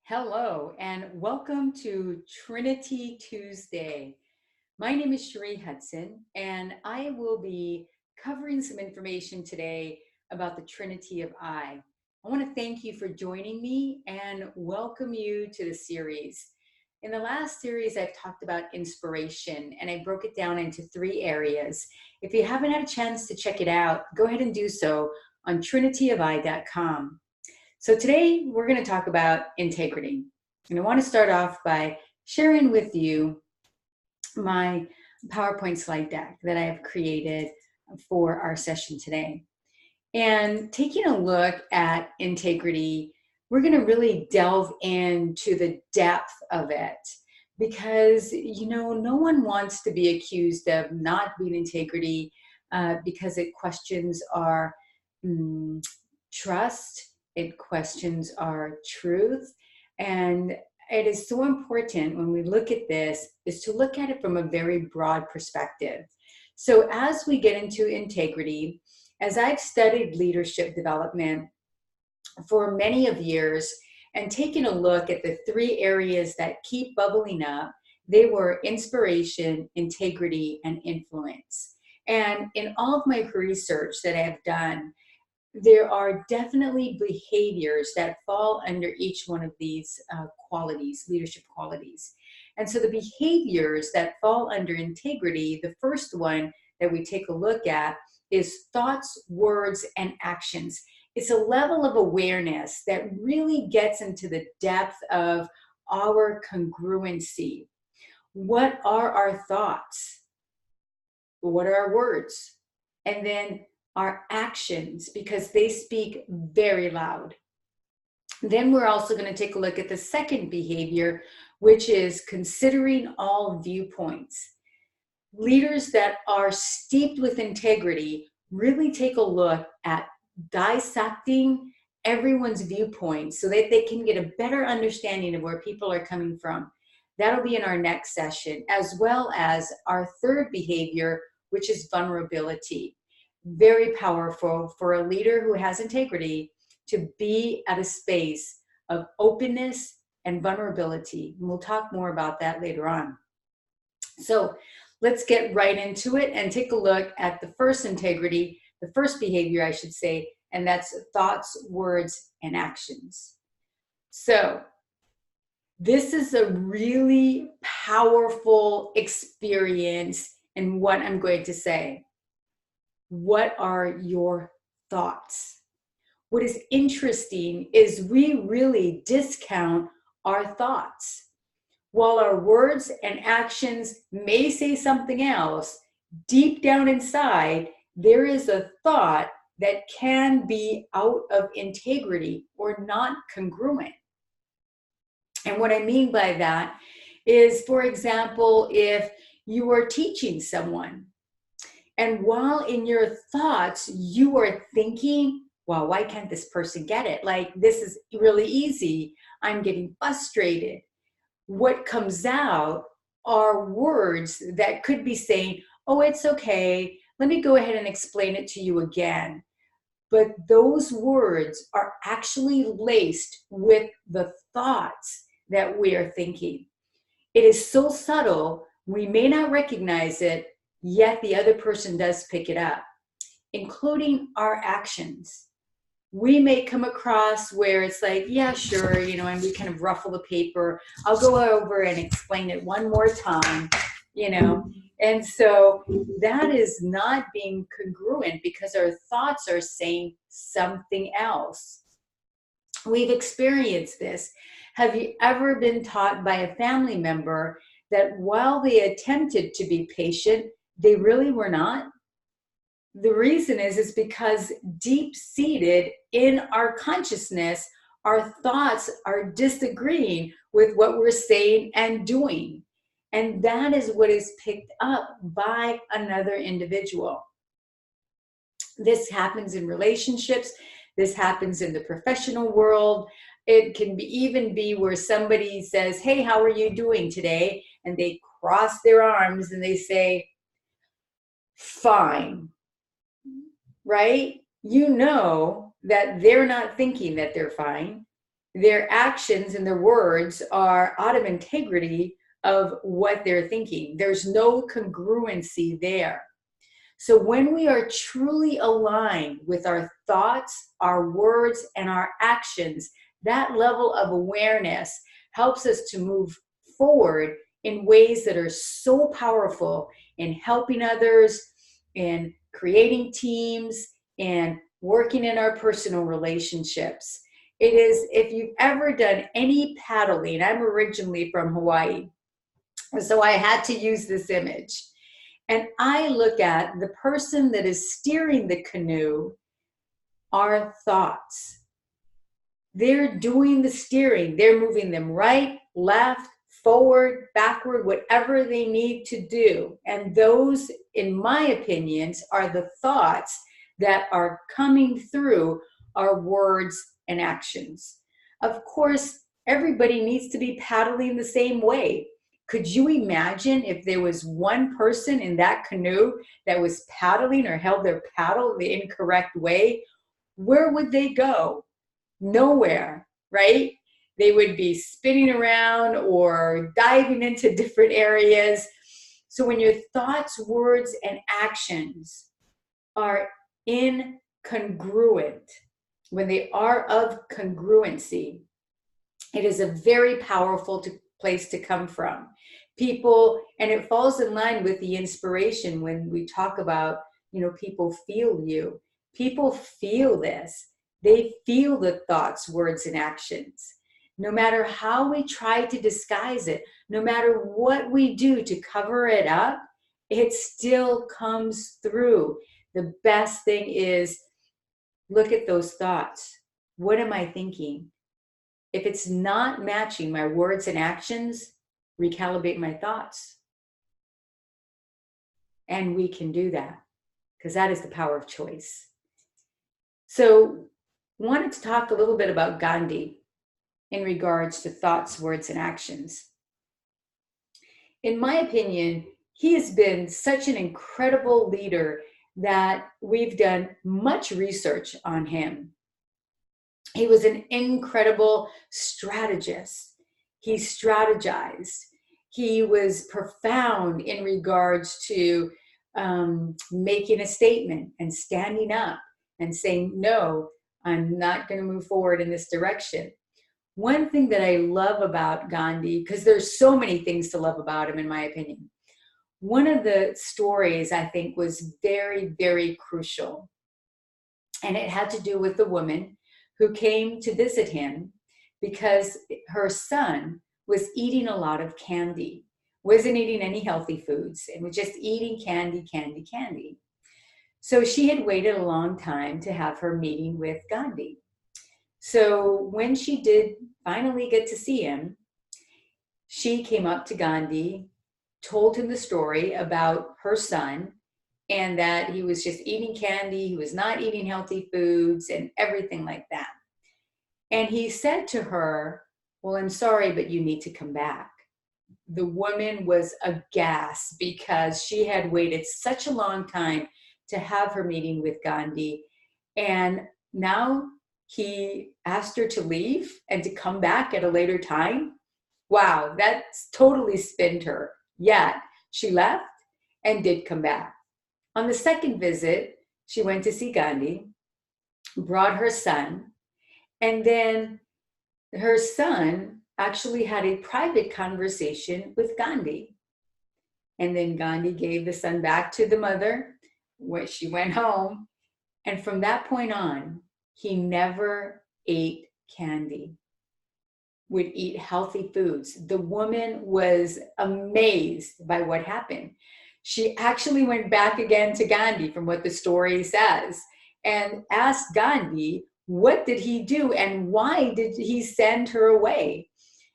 Hello and welcome to Trinity Tuesday. My name is Cherie Hudson and I will be covering some information today about the Trinity of I. I want to thank you for joining me and welcome you to the series. In the last series, I've talked about inspiration and I broke it down into three areas. If you haven't had a chance to check it out, go ahead and do so on trinityofI.com. So today we're going to talk about integrity. And I want to start off by sharing with you my PowerPoint slide deck that I have created for our session today. And taking a look at integrity, we're going to really delve into the depth of it because, no one wants to be accused of not being integrity because it questions our trust. It questions our truth. And it is so important when we look at this is to look at it from a very broad perspective. So as we get into integrity, as I've studied leadership development for many of years and taken a look at the three areas that keep bubbling up, they were inspiration, integrity, and influence. And in all of my research that I've done, there are definitely behaviors that fall under each one of these qualities, leadership qualities. And so the behaviors that fall under integrity, the first one that we take a look at is thoughts, words, and actions. It's a level of awareness that really gets into the depth of our congruency. What are our thoughts? What are our words? And then our actions, because they speak very loud. Then we're also going to take a look at the second behavior, which is considering all viewpoints. Leaders that are steeped with integrity really take a look at dissecting everyone's viewpoints so that they can get a better understanding of where people are coming from. That'll be in our next session, as well as our third behavior, which is vulnerability. Very powerful for a leader who has integrity to be at a space of openness and vulnerability. And we'll talk more about that later on. So let's get right into it and take a look at the first integrity, the first behavior, I should say, and that's thoughts, words, and actions. So this is a really powerful experience in what I'm going to say. What are your thoughts? What is interesting is we really discount our thoughts. While our words and actions may say something else, deep down inside, there is a thought that can be out of integrity or not congruent. And what I mean by that is, for example, if you are teaching someone, and while in your thoughts, you are thinking, well, why can't this person get it? Like, this is really easy. I'm getting frustrated. What comes out are words that could be saying, oh, it's okay. Let me go ahead and explain it to you again. But those words are actually laced with the thoughts that we are thinking. It is so subtle, we may not recognize it, yet the other person does pick it up, including our actions. We may come across where it's like, yeah, sure, and we kind of ruffle the paper. I'll go over and explain it one more time, And so that is not being congruent because our thoughts are saying something else. We've experienced this. Have you ever been taught by a family member that while they attempted to be patient, they really were not? The reason is because deep-seated in our consciousness, our thoughts are disagreeing with what we're saying and doing. And that is what is picked up by another individual. This happens in relationships. This happens in the professional world. It can even be where somebody says, hey, how are you doing today? And they cross their arms and they say, fine. Right? You know that they're not thinking that they're fine. their actions and their words are out of integrity of what they're thinking. There's no congruency there. So when we are truly aligned with our thoughts, our words, and our actions, that level of awareness helps us to move forward in ways that are so powerful in helping others, in creating teams, and working in our personal relationships. It is, if you've ever done any paddling, I'm originally from Hawaii, so I had to use this image. And I look at the person that is steering the canoe, our thoughts. They're doing the steering. They're moving them right, left, forward, backward, whatever they need to do. And those, in my opinions, are the thoughts that are coming through our words and actions. Of course, everybody needs to be paddling the same way. Could you imagine if there was one person in that canoe that was paddling or held their paddle the incorrect way? Where would they go? Nowhere, right? They would be spinning around or diving into different areas. So when your thoughts, words, and actions are incongruent, when they are of congruency, it is a very powerful place to come from. People, and it falls in line with the inspiration when we talk about, people feel you. People feel this. They feel the thoughts, words, and actions. No matter how we try to disguise it, no matter what we do to cover it up, it still comes through. The best thing is, look at those thoughts. What am I thinking? If it's not matching my words and actions, recalibrate my thoughts. And we can do that because that is the power of choice. So, wanted to talk a little bit about Gandhi in regards to thoughts, words, and actions. In my opinion, he has been such an incredible leader that we've done much research on him. He was an incredible strategist. He strategized. He was profound in regards to making a statement and standing up and saying, no, I'm not going to move forward in this direction. One thing that I love about Gandhi, because there's so many things to love about him, in my opinion, one of the stories I think was very, very crucial. And it had to do with the woman who came to visit him because her son was eating a lot of candy, wasn't eating any healthy foods, and was just eating candy, candy, candy. So she had waited a long time to have her meeting with Gandhi. So when she did finally get to see him, she came up to Gandhi, told him the story about her son, and that he was just eating candy, he was not eating healthy foods, and everything like that. And he said to her, well, I'm sorry, but you need to come back. The woman was aghast because she had waited such a long time to have her meeting with Gandhi. And now he asked her to leave and to come back at a later time. Wow, that's totally spinned her. Yet she left and did come back. On the second visit, she went to see Gandhi, brought her son, and then her son actually had a private conversation with Gandhi. And then Gandhi gave the son back to the mother when she went home. And from that point on, he never ate candy, would eat healthy foods. The woman was amazed by what happened. She actually went back again to Gandhi, from what the story says, and asked Gandhi, what did he do and why did he send her away?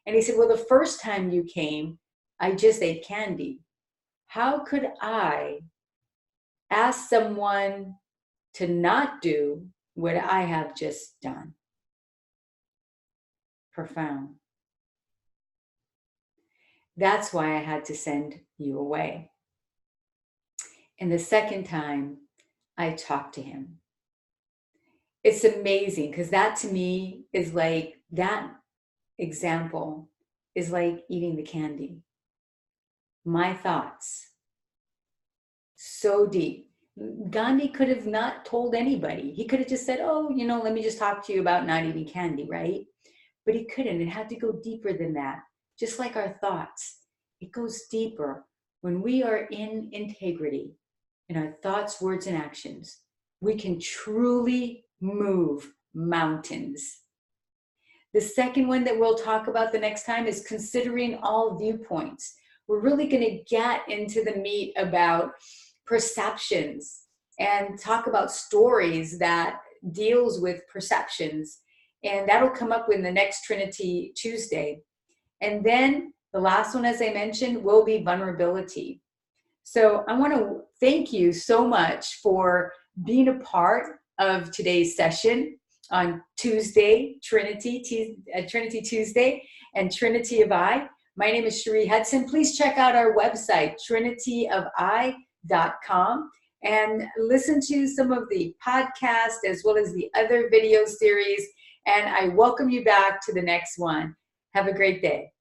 And he said, well, the first time you came, I just ate candy. How could I ask someone to not do what I have just done? Profound. That's why I had to send you away. And the second time, I talked to him. It's amazing because that to me is like That example is like eating the candy. My thoughts, so deep. Gandhi could have not told anybody. He could have just said, oh, let me just talk to you about not eating candy, right? But he couldn't. It had to go deeper than that. Just like our thoughts, it goes deeper. When we are in integrity in our thoughts, words, and actions, we can truly move mountains. The second one that we'll talk about the next time is considering all viewpoints. We're really going to get into the meat about perceptions and talk about stories that deals with perceptions. And that'll come up in the next Trinity Tuesday. And then the last one, as I mentioned, will be vulnerability. So I want to thank you so much for being a part of today's session on Tuesday, Trinity Tuesday, and TrinityTWA. My name is Cherie Hudson. Please check out our website, trinityofI.com, and listen to some of the podcasts as well as the other video series. And I welcome you back to the next one. Have a great day.